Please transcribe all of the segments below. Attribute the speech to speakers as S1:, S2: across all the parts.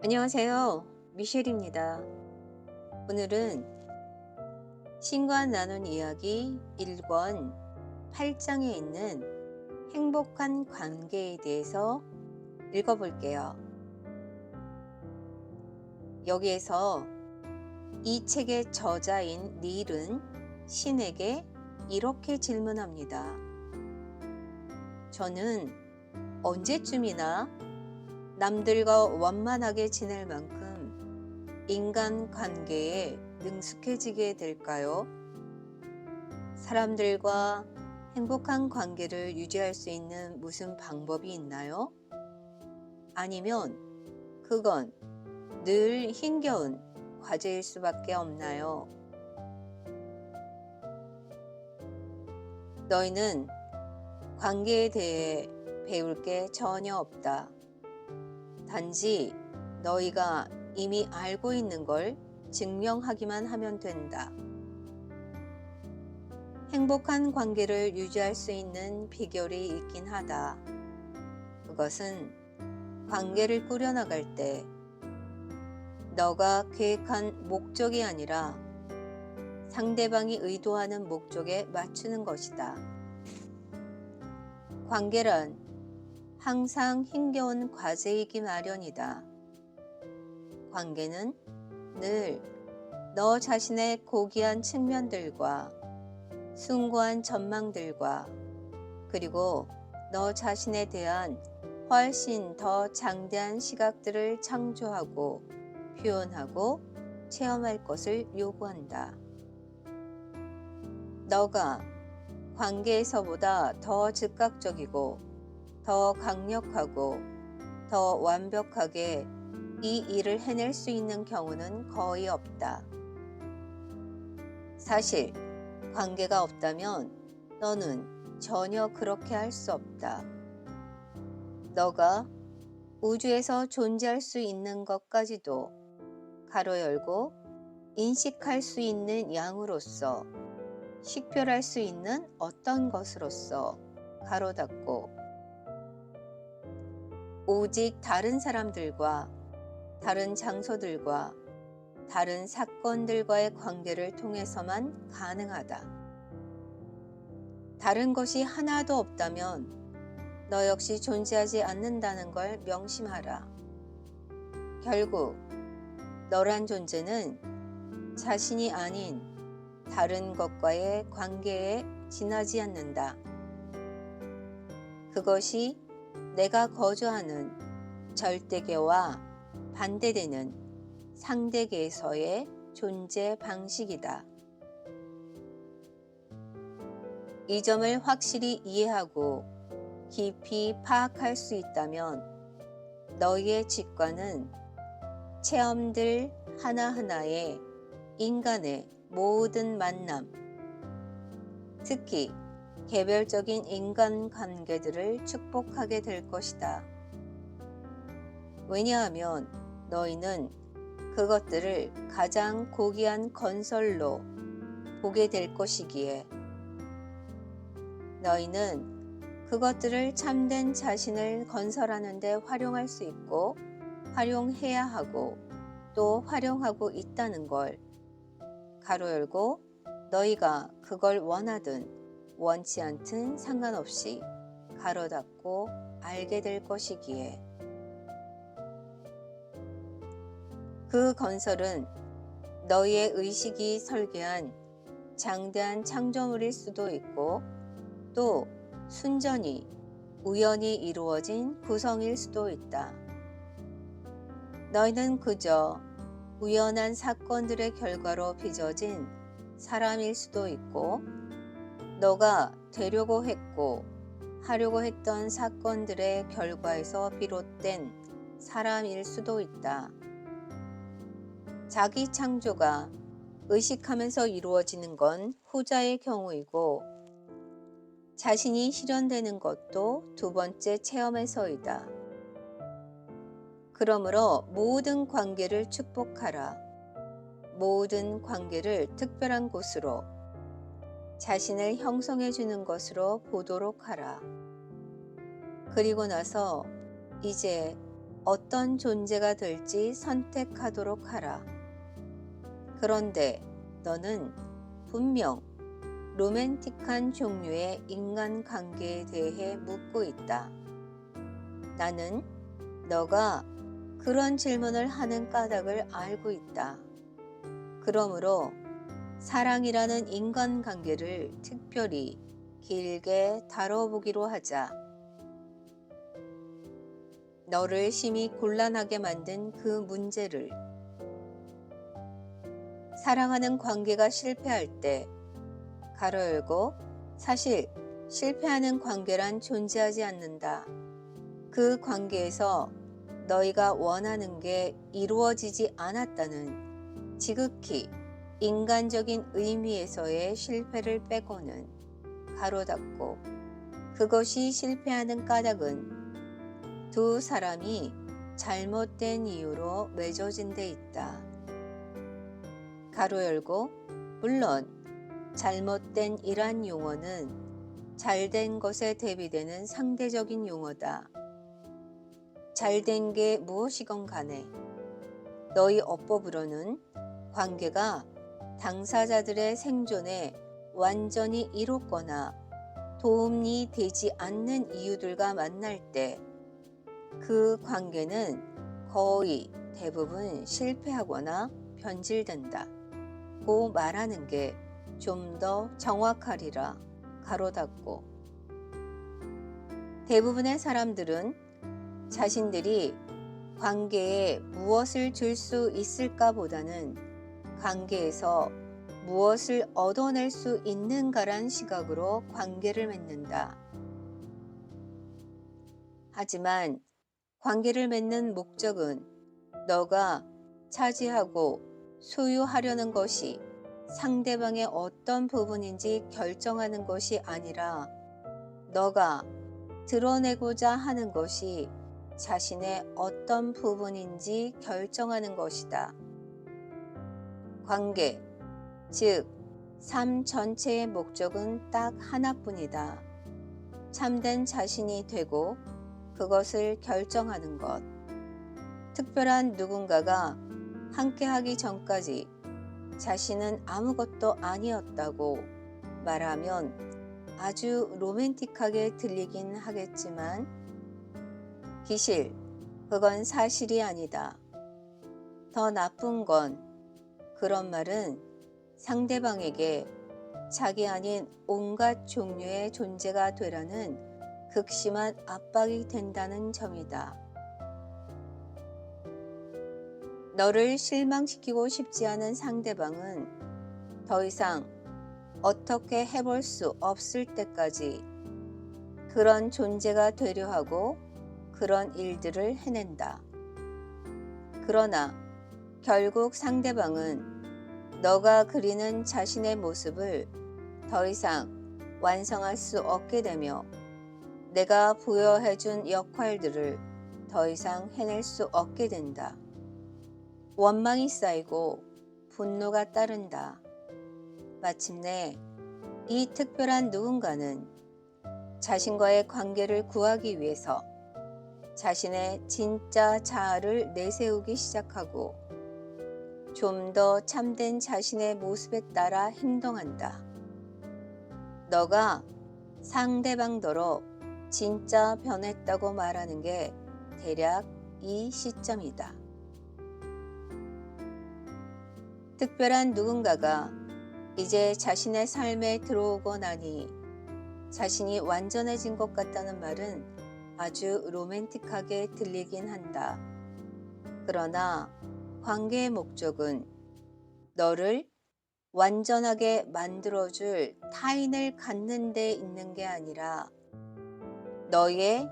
S1: 안녕하세요. 미셸입니다. 오늘은 신과 나눈 이야기 1권 8장에 있는 행복한 관계에 대해서 읽어볼게요. 여기에서 이 책의 저자인 닐은 신에게 이렇게 질문합니다. 저는 언제쯤이나 남들과 원만하게 지낼 만큼 인간관계에 능숙해지게 될까요? 사람들과 행복한 관계를 유지할 수 있는 무슨 방법이 있나요? 아니면 그건 늘 힘겨운 과제일 수밖에 없나요? 너희는 관계에 대해 배울 게 전혀 없다. 단지 너희가 이미 알고 있는 걸 증명하기만 하면 된다. 행복한 관계를 유지할 수 있는 비결이 있긴 하다. 그것은 관계를 꾸려나갈 때 너가 계획한 목적이 아니라 상대방이 의도하는 목적에 맞추는 것이다. 관계란 항상 힘겨운 과제이기 마련이다. 관계는 늘 너 자신의 고귀한 측면들과 숭고한 전망들과 그리고 너 자신에 대한 훨씬 더 장대한 시각들을 창조하고 표현하고 체험할 것을 요구한다. 너가 관계에서보다 더 즉각적이고 더 강력하고 더 완벽하게 이 일을 해낼 수 있는 경우는 거의 없다. 사실 관계가 없다면 너는 전혀 그렇게 할 수 없다. 너가 우주에서 존재할 수 있는 것까지도 가로 열고 인식할 수 있는 양으로서 식별할 수 있는 어떤 것으로서 가로 닫고 오직 다른 사람들과 다른 장소들과 다른 사건들과의 관계를 통해서만 가능하다. 다른 것이 하나도 없다면 너 역시 존재하지 않는다는 걸 명심하라. 결국 너란 존재는 자신이 아닌 다른 것과의 관계에 지나지 않는다. 그것이 내가 거주하는 절대계와 반대되는 상대계에서의 존재 방식이다. 이 점을 확실히 이해하고 깊이 파악할 수 있다면 너희의 직관은 체험들 하나하나에 인간의 모든 만남, 특히 개별적인 인간관계들을 축복하게 될 것이다. 왜냐하면 너희는 그것들을 가장 고귀한 건설로 보게 될 것이기에 너희는 그것들을 참된 자신을 건설하는 데 활용할 수 있고 활용해야 하고 또 활용하고 있다는 걸 가로 열고 너희가 그걸 원하든 원치 않든 상관없이 가로 닫고 알게 될 것이기에 그 건설은 너희의 의식이 설계한 장대한 창조물일 수도 있고 또 순전히 우연히 이루어진 구성일 수도 있다. 너희는 그저 우연한 사건들의 결과로 빚어진 사람일 수도 있고 너가 되려고 했고 하려고 했던 사건들의 결과에서 비롯된 사람일 수도 있다. 자기 창조가 의식하면서 이루어지는 건 후자의 경우이고 자신이 실현되는 것도 두 번째 체험에서이다. 그러므로 모든 관계를 축복하라. 모든 관계를 특별한 곳으로 자신을 형성해 주는 것으로 보도록 하라. 그리고 나서 이제 어떤 존재가 될지 선택하도록 하라. 그런데 너는 분명 로맨틱한 종류의 인간관계에 대해 묻고 있다. 나는 너가 그런 질문을 하는 까닭을 알고 있다. 그러므로 사랑이라는 인간관계를 특별히 길게 다뤄보기로 하자. 너를 심히 곤란하게 만든 그 문제를. 사랑하는 관계가 실패할 때 가로 열고 사실 실패하는 관계란 존재하지 않는다. 그 관계에서 너희가 원하는 게 이루어지지 않았다는 지극히 인간적인 의미에서의 실패를 빼고는 가로 닫고 그것이 실패하는 까닭은 두 사람이 잘못된 이유로 맺어진 데 있다. 가로 열고 물론 잘못된 이란 용어는 잘된 것에 대비되는 상대적인 용어다. 잘된 게 무엇이건 간에 너희 어법으로는 관계가 당사자들의 생존에 완전히 이롭거나 도움이 되지 않는 이유들과 만날 때 그 관계는 거의 대부분 실패하거나 변질된다. 고 말하는 게 좀 더 정확하리라. 가로 닫고. 대부분의 사람들은 자신들이 관계에 무엇을 줄 수 있을까 보다는 관계에서 무엇을 얻어낼 수 있는가란 시각으로 관계를 맺는다. 하지만 관계를 맺는 목적은 너가 차지하고 소유하려는 것이 상대방의 어떤 부분인지 결정하는 것이 아니라 너가 드러내고자 하는 것이 자신의 어떤 부분인지 결정하는 것이다. 관계, 즉 삶 전체의 목적은 딱 하나뿐이다. 참된 자신이 되고 그것을 결정하는 것. 특별한 누군가가 함께하기 전까지 자신은 아무것도 아니었다고 말하면 아주 로맨틱하게 들리긴 하겠지만 기실, 그건 사실이 아니다. 더 나쁜 건 그런 말은 상대방에게 자기 아닌 온갖 종류의 존재가 되라는 극심한 압박이 된다는 점이다. 너를 실망시키고 싶지 않은 상대방은 더 이상 어떻게 해볼 수 없을 때까지 그런 존재가 되려 하고 그런 일들을 해낸다. 그러나 결국 상대방은 너가 그리는 자신의 모습을 더 이상 완성할 수 없게 되며 내가 부여해준 역할들을 더 이상 해낼 수 없게 된다. 원망이 쌓이고 분노가 따른다. 마침내 이 특별한 누군가는 자신과의 관계를 구하기 위해서 자신의 진짜 자아를 내세우기 시작하고 좀 더 참된 자신의 모습에 따라 행동한다. 너가 상대방더러 진짜 변했다고 말하는 게 대략 이 시점이다. 특별한 누군가가 이제 자신의 삶에 들어오고 나니 자신이 완전해진 것 같다는 말은 아주 로맨틱하게 들리긴 한다. 그러나 관계의 목적은 너를 완전하게 만들어줄 타인을 갖는 데 있는 게 아니라 너의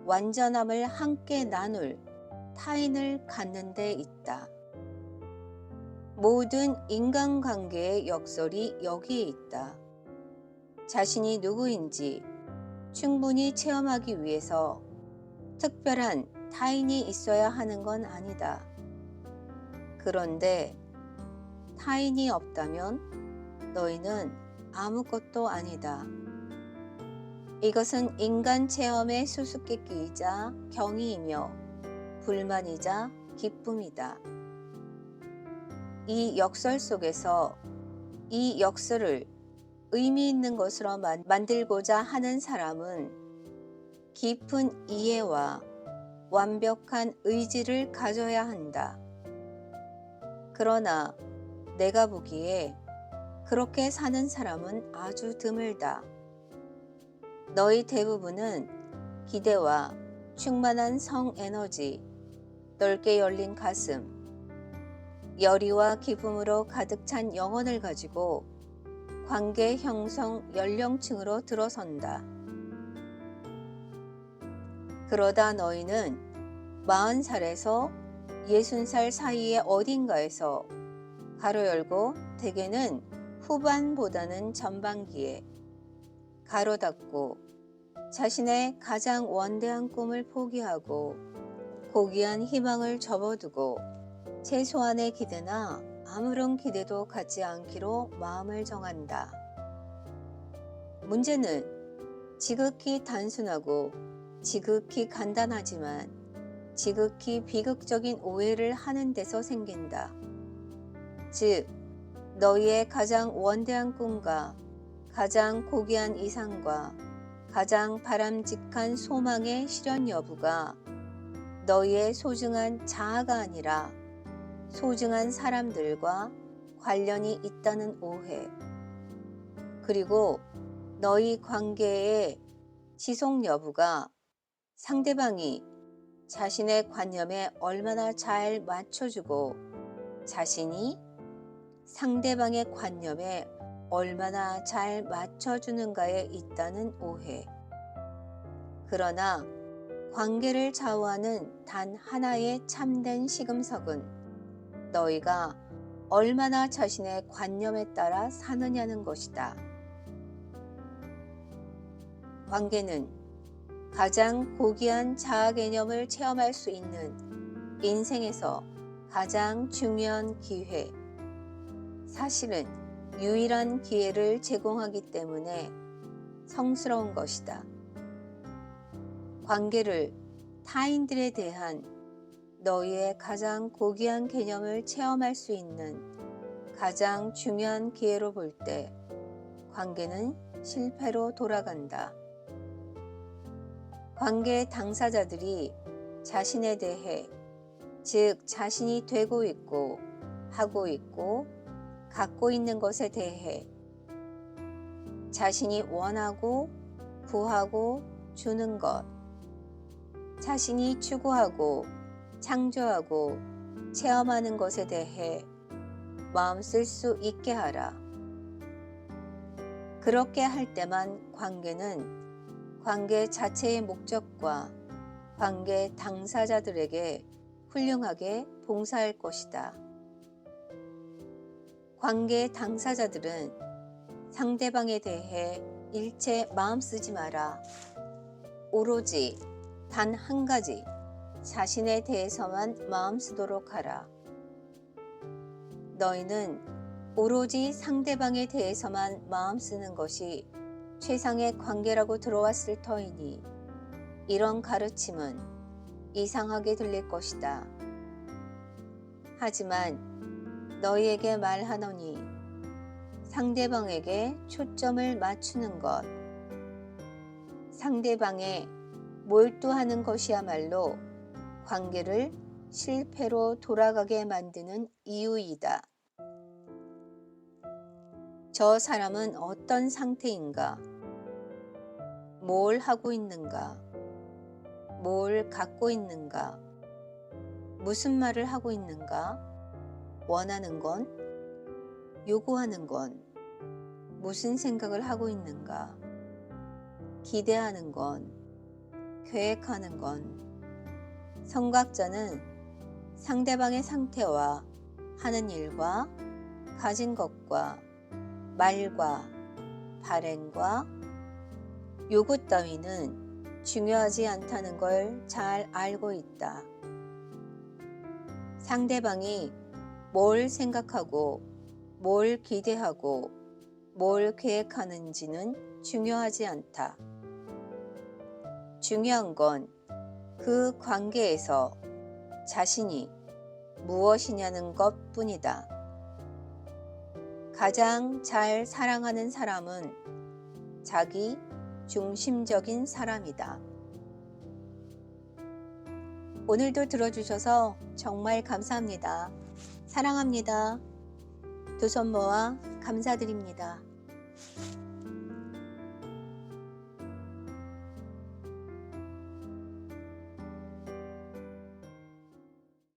S1: 완전함을 함께 나눌 타인을 갖는 데 있다. 모든 인간관계의 역설이 여기에 있다. 자신이 누구인지 충분히 체험하기 위해서 특별한 타인이 있어야 하는 건 아니다. 그런데 타인이 없다면 너희는 아무것도 아니다. 이것은 인간 체험의 수수께끼이자 경이이며 불만이자 기쁨이다. 이 역설 속에서 이 역설을 의미 있는 것으로 만들고자 하는 사람은 깊은 이해와 완벽한 의지를 가져야 한다. 그러나 내가 보기에 그렇게 사는 사람은 아주 드물다. 너희 대부분은 기대와 충만한 성 에너지, 넓게 열린 가슴, 열의와 기쁨으로 가득 찬 영혼을 가지고 관계 형성 연령층으로 들어선다. 그러다 너희는 40살에서 60살 사이의 어딘가에서 가로 열고 대개는 후반보다는 전반기에 가로 닫고 자신의 가장 원대한 꿈을 포기하고 고귀한 희망을 접어두고 최소한의 기대나 아무런 기대도 갖지 않기로 마음을 정한다. 문제는 지극히 단순하고 지극히 간단하지만 지극히 비극적인 오해를 하는 데서 생긴다. 즉, 너희의 가장 원대한 꿈과 가장 고귀한 이상과 가장 바람직한 소망의 실현 여부가 너희의 소중한 자아가 아니라 소중한 사람들과 관련이 있다는 오해, 그리고 너희 관계의 지속 여부가 상대방이 자신의 관념에 얼마나 잘 맞춰주고 자신이 상대방의 관념에 얼마나 잘 맞춰주는가에 있다는 오해. 그러나 관계를 좌우하는 단 하나의 참된 시금석은 너희가 얼마나 자신의 관념에 따라 사느냐는 것이다. 관계는 가장 고귀한 자아 개념을 체험할 수 있는 인생에서 가장 중요한 기회, 사실은 유일한 기회를 제공하기 때문에 성스러운 것이다. 관계를 타인들에 대한 너희의 가장 고귀한 개념을 체험할 수 있는 가장 중요한 기회로 볼 때 관계는 실패로 돌아간다. 관계 당사자들이 자신에 대해, 즉 자신이 되고 있고 하고 있고 갖고 있는 것에 대해, 자신이 원하고 구하고 주는 것, 자신이 추구하고 창조하고 체험하는 것에 대해 마음 쓸 수 있게 하라. 그렇게 할 때만 관계는 관계 자체의 목적과 관계 당사자들에게 훌륭하게 봉사할 것이다. 관계 당사자들은 상대방에 대해 일체 마음 쓰지 마라. 오로지 단 한 가지 자신에 대해서만 마음 쓰도록 하라. 너희는 오로지 상대방에 대해서만 마음 쓰는 것이 최상의 관계라고 들어왔을 터이니 이런 가르침은 이상하게 들릴 것이다. 하지만 너희에게 말하노니 상대방에게 초점을 맞추는 것, 상대방에 몰두하는 것이야말로 관계를 실패로 돌아가게 만드는 이유이다. 저 사람은 어떤 상태인가? 뭘 하고 있는가? 뭘 갖고 있는가? 무슨 말을 하고 있는가? 원하는 건? 요구하는 건? 무슨 생각을 하고 있는가? 기대하는 건? 계획하는 건? 성각자는 상대방의 상태와 하는 일과 가진 것과 말과 발행과 요구 따위는 중요하지 않다는 걸 잘 알고 있다. 상대방이 뭘 생각하고 뭘 기대하고 뭘 계획하는지는 중요하지 않다. 중요한 건 그 관계에서 자신이 무엇이냐는 것 뿐이다. 가장 잘 사랑하는 사람은 자기 중심적인 사람이다. 오늘도 들어주셔서 정말 감사합니다. 사랑합니다. 두 손 모아 감사드립니다.